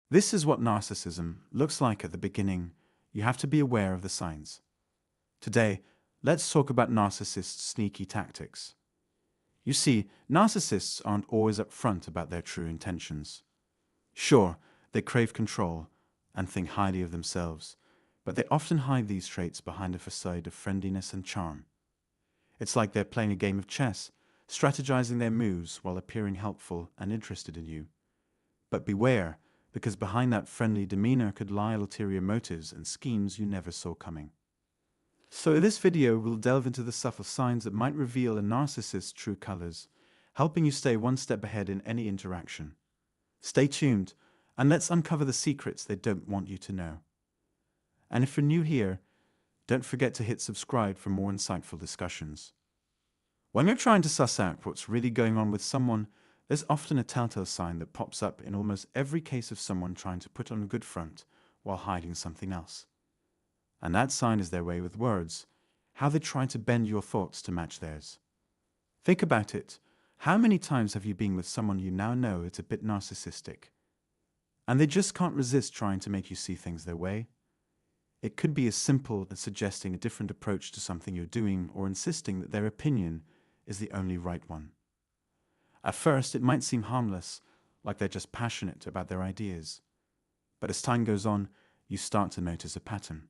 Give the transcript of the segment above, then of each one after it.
This is what narcissism looks like at the beginning. You have to be aware of the signs. Today, let's talk about narcissists' sneaky tactics. You see, narcissists aren't always upfront about their true intentions. Sure, they crave control and think highly of themselves, but they often hide these traits behind a facade of friendliness and charm. It's like they're playing a game of chess, strategizing their moves while appearing helpful and interested in you. But beware, because behind that friendly demeanor could lie ulterior motives and schemes you never saw coming. So in this video, we'll delve into the subtle signs that might reveal a narcissist's true colors, helping you stay one step ahead in any interaction. Stay tuned, and let's uncover the secrets they don't want you to know. And if you're new here, don't forget to hit subscribe for more insightful discussions. When you're trying to suss out what's really going on with someone, there's often a telltale sign that pops up in almost every case of someone trying to put on a good front while hiding something else. And that sign is their way with words, how they try to bend your thoughts to match theirs. Think about it. How many times have you been with someone you now know is a bit narcissistic, and they just can't resist trying to make you see things their way? It could be as simple as suggesting a different approach to something you're doing or insisting that their opinion is the only right one. At first, it might seem harmless, like they're just passionate about their ideas. But as time goes on, you start to notice a pattern.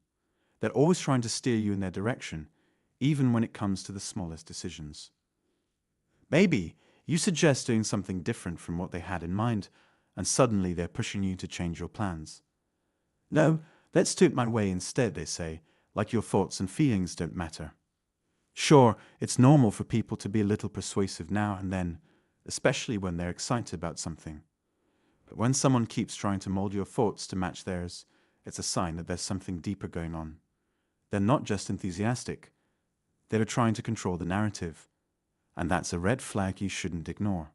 They're always trying to steer you in their direction, even when it comes to the smallest decisions. Maybe you suggest doing something different from what they had in mind, and suddenly they're pushing you to change your plans. No, let's do it my way instead, they say, like your thoughts and feelings don't matter. Sure, it's normal for people to be a little persuasive now and then, especially when they're excited about something. But when someone keeps trying to mold your thoughts to match theirs, it's a sign that there's something deeper going on. They're not just enthusiastic, they're trying to control the narrative, and that's a red flag you shouldn't ignore.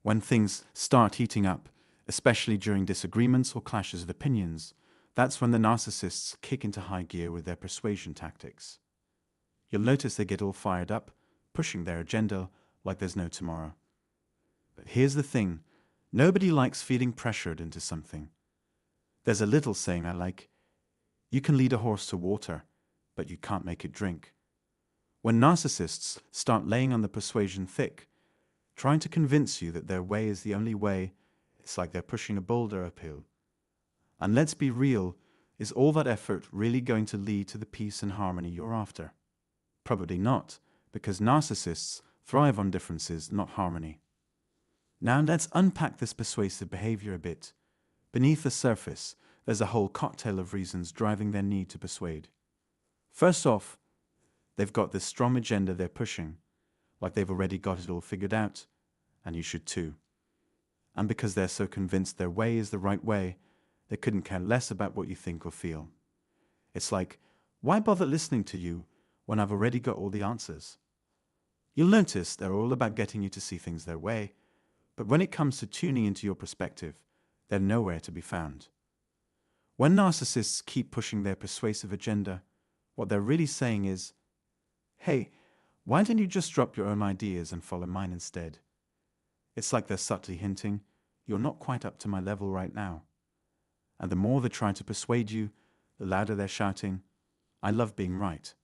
When things start heating up, especially during disagreements or clashes of opinions, that's when the narcissists kick into high gear with their persuasion tactics. You'll notice they get all fired up, pushing their agenda like there's no tomorrow. But here's the thing, nobody likes feeling pressured into something. There's a little saying I like, you can lead a horse to water, but you can't make it drink. When narcissists start laying on the persuasion thick, trying to convince you that their way is the only way, it's like they're pushing a boulder uphill. And let's be real, is all that effort really going to lead to the peace and harmony you're after? Probably not, because narcissists thrive on differences, not harmony. Now let's unpack this persuasive behavior a bit. Beneath the surface, there's a whole cocktail of reasons driving their need to persuade. First off, they've got this strong agenda they're pushing, like they've already got it all figured out, and you should too. And because they're so convinced their way is the right way, they couldn't care less about what you think or feel. It's like, why bother listening to you when I've already got all the answers? You'll notice they're all about getting you to see things their way, but when it comes to tuning into your perspective, they're nowhere to be found. When narcissists keep pushing their persuasive agenda, what they're really saying is, hey, why don't you just drop your own ideas and follow mine instead? It's like they're subtly hinting, you're not quite up to my level right now. And the more they try to persuade you, the louder they're shouting, I love being right.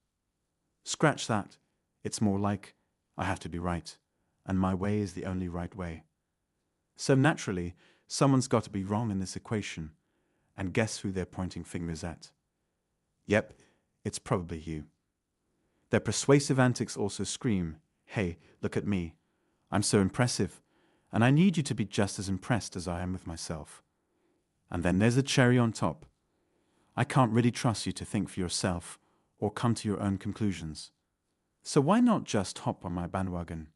Scratch that, it's more like, I have to be right, and my way is the only right way. So naturally, someone's got to be wrong in this equation, and guess who they're pointing fingers at? Yep, it's probably you. Their persuasive antics also scream, hey, look at me. I'm so impressive, and I need you to be just as impressed as I am with myself. And then there's a cherry on top. I can't really trust you to think for yourself or come to your own conclusions. So why not just hop on my bandwagon?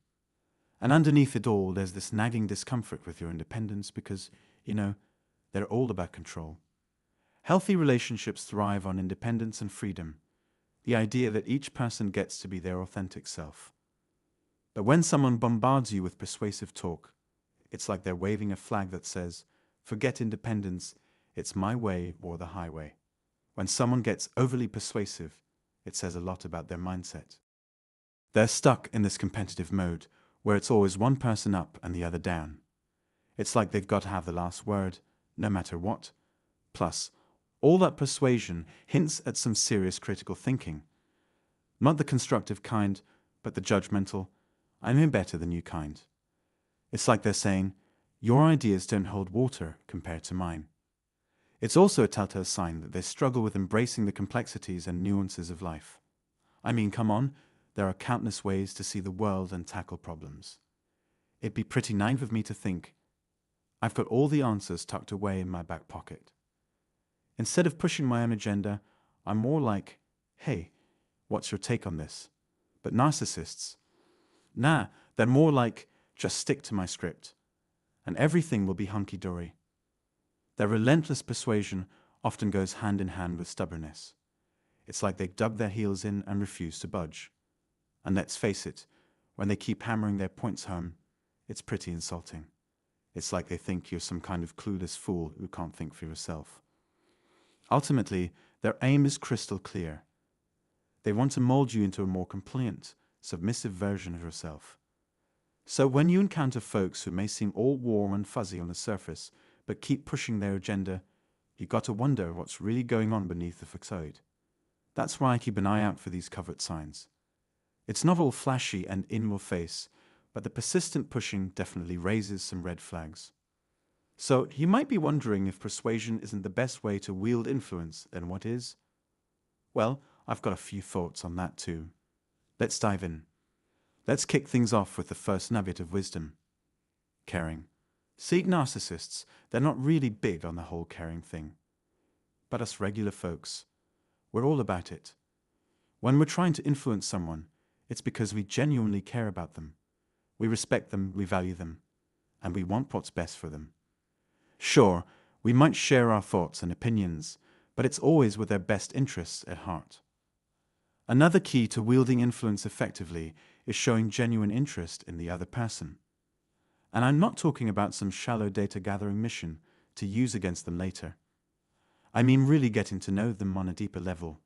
And underneath it all, there's this nagging discomfort with your independence because, they're all about control. Healthy relationships thrive on independence and freedom, the idea that each person gets to be their authentic self. But when someone bombards you with persuasive talk, it's like they're waving a flag that says, forget independence, it's my way or the highway. When someone gets overly persuasive, it says a lot about their mindset. They're stuck in this competitive mode where it's always one person up and the other down. It's like they've got to have the last word, no matter what. Plus, all that persuasion hints at some serious critical thinking. Not the constructive kind, but the judgmental, I know better than you kind. It's like they're saying, your ideas don't hold water compared to mine. It's also a telltale sign that they struggle with embracing the complexities and nuances of life. I mean, come on, there are countless ways to see the world and tackle problems. It'd be pretty naive of me to think I've got all the answers tucked away in my back pocket. Instead of pushing my own agenda, I'm more like, hey, what's your take on this? But narcissists, nah, they're more like, just stick to my script, and everything will be hunky-dory. Their relentless persuasion often goes hand in hand with stubbornness. It's like they dug their heels in and refuse to budge. And let's face it, when they keep hammering their points home, it's pretty insulting. It's like they think you're some kind of clueless fool who can't think for yourself. Ultimately, their aim is crystal clear. They want to mold you into a more compliant, submissive version of yourself. So when you encounter folks who may seem all warm and fuzzy on the surface, but keep pushing their agenda, you got to wonder what's really going on beneath the facade. That's why I keep an eye out for these covert signs. It's not all flashy and in your face, but the persistent pushing definitely raises some red flags. So you might be wondering if persuasion isn't the best way to wield influence, then what is? Well, I've got a few thoughts on that too. Let's dive in. Let's kick things off with the first nugget of wisdom. Caring. See, narcissists, they're not really big on the whole caring thing. But us regular folks, we're all about it. When we're trying to influence someone, it's because we genuinely care about them. We respect them, we value them, and we want what's best for them. Sure, we might share our thoughts and opinions, but it's always with their best interests at heart. Another key to wielding influence effectively is showing genuine interest in the other person. And I'm not talking about some shallow data gathering mission to use against them later. I mean really getting to know them on a deeper level.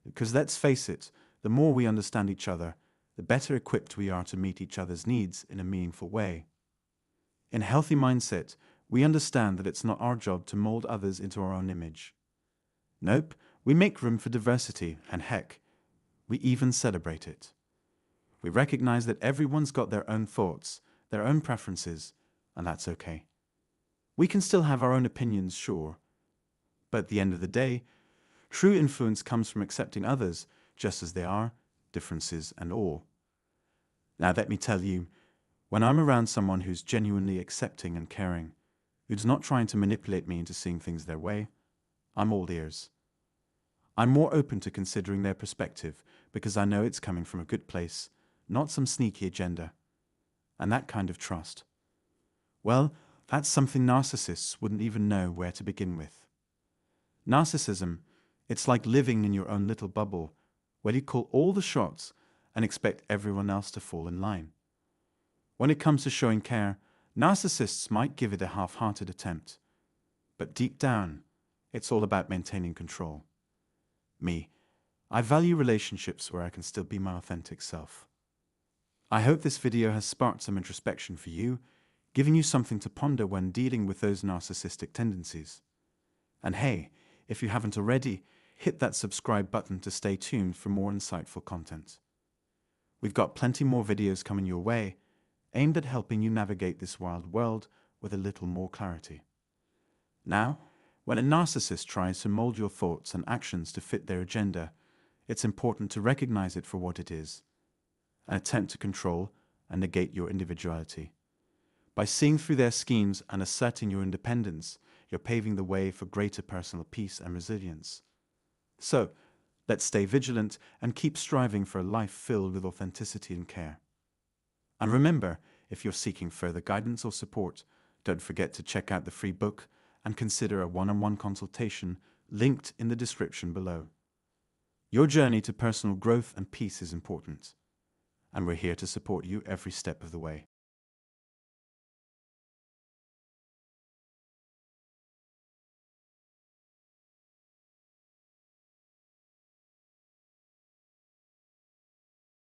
Because let's face it, the more we understand each other, the better equipped we are to meet each other's needs in a meaningful way. In a healthy mindset, we understand that it's not our job to mold others into our own image. Nope, we make room for diversity, and heck, we even celebrate it. We recognize that everyone's got their own thoughts, their own preferences, and that's okay. We can still have our own opinions, sure, but at the end of the day, true influence comes from accepting others just as they are, differences and all. Now let me tell you, when I'm around someone who's genuinely accepting and caring, who's not trying to manipulate me into seeing things their way, I'm all ears. I'm more open to considering their perspective because I know it's coming from a good place, not some sneaky agenda. And that kind of trust, well, that's something narcissists wouldn't even know where to begin with. Narcissism, it's like living in your own little bubble where you call all the shots and expect everyone else to fall in line. When it comes to showing care, narcissists might give it a half-hearted attempt. But deep down, it's all about maintaining control. Me, I value relationships where I can still be my authentic self. I hope this video has sparked some introspection for you, giving you something to ponder when dealing with those narcissistic tendencies. And hey, if you haven't already, hit that subscribe button to stay tuned for more insightful content. We've got plenty more videos coming your way, aimed at helping you navigate this wild world with a little more clarity. Now, when a narcissist tries to mold your thoughts and actions to fit their agenda, it's important to recognize it for what it is, an attempt to control and negate your individuality. By seeing through their schemes and asserting your independence, you're paving the way for greater personal peace and resilience. So, let's stay vigilant and keep striving for a life filled with authenticity and care. And remember, if you're seeking further guidance or support, don't forget to check out the free book and consider a one-on-one consultation linked in the description below. Your journey to personal growth and peace is important, and we're here to support you every step of the way.